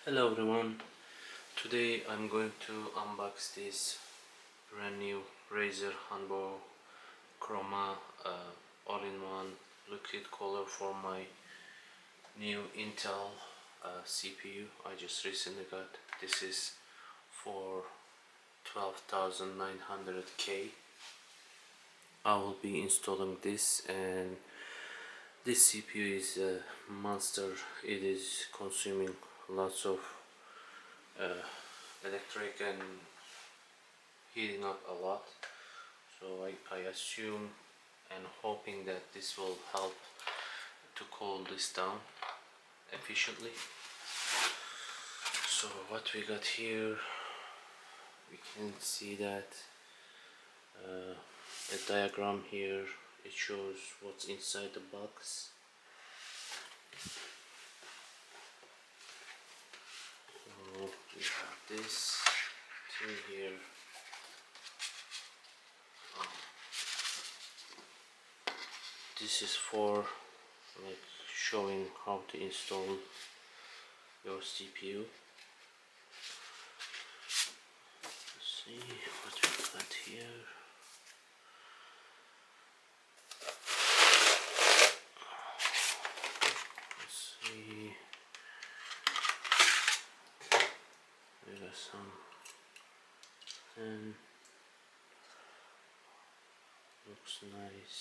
Hello everyone, today I'm going to unbox this brand new Razer Hanbo Chroma all-in-one liquid cooler for my new Intel CPU I just recently got. This is for 12,900K. I will be installing this, and this CPU is a monster. It is consuming lots of electric and heating up a lot, so I assume and hoping that this will help to cool this down efficiently. So what we got here, we can see that a diagram here. It shows what's inside the box. So we have this thing here. This is for like showing how to install your CPU. Let's see what we got here. Let's see. We got some pen. Looks nice.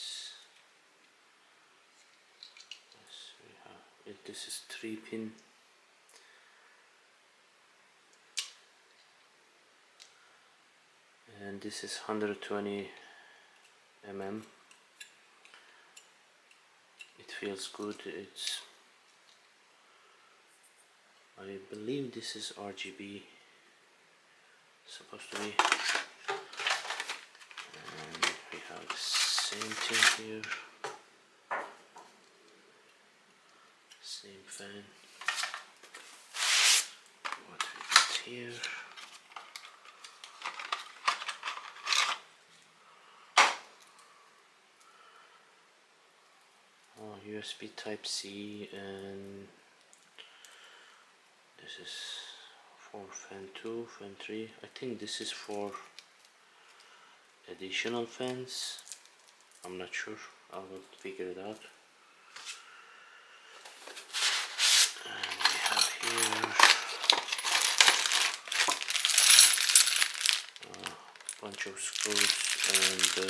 Yes, we have it. This is 3-pin. And this is 120 mm. It feels good. I believe this is RGB supposed to be, and we have the same thing here, same fan. What we got here, USB Type C, and this is for fan 2, fan 3. I think this is for additional fans. I'm not sure. I will figure it out. And we have here a bunch of screws and the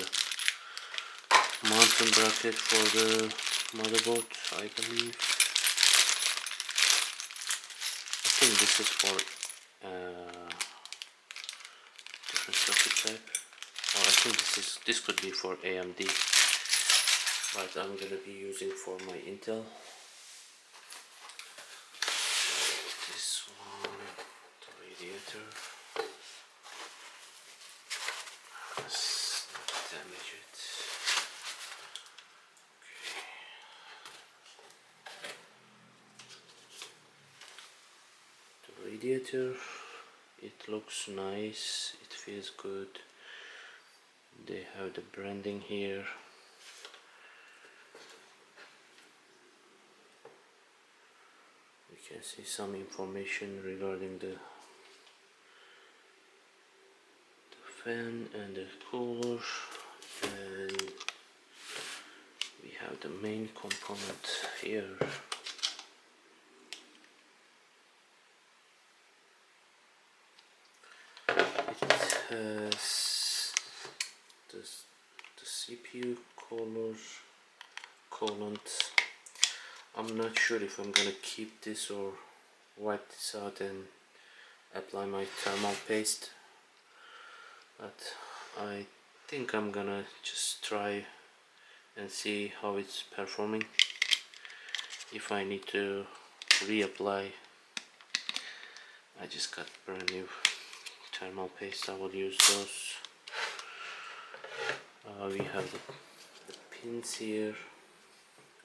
mounting bracket for the motherboard, I believe. I think this is for different circuit type, or I think this could be for AMD, but I'm gonna be using for my Intel. This one, the radiator. Let's not damage it. Radiator, it looks nice, it feels good. They have the branding here. We can see some information regarding the fan and the cooler, and we have the main component here. Has the CPU coolant. I'm not sure if I'm gonna keep this or wipe this out and apply my thermal paste, but I think I'm gonna just try and see how it's performing. If I need to reapply, I just got brand new thermal paste, I will use those. We have the pins here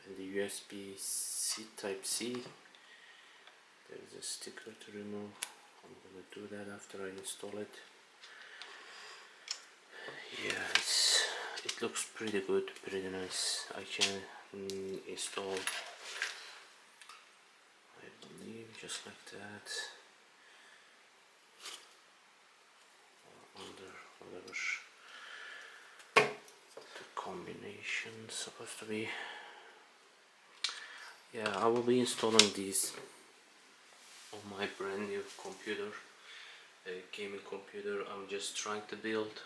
and the USB-C Type C. There's a sticker to remove. I'm gonna do that after I install it. Yeah, it looks pretty good, pretty nice. I can install, I believe, just like that. combination supposed to be. Yeah, I will be installing these on my brand new computer, a gaming computer I'm just trying to build.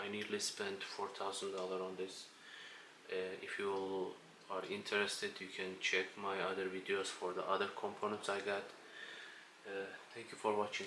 I nearly spent $4,000 on this. If you are interested, you can check my other videos for the other components I got. Thank you for watching.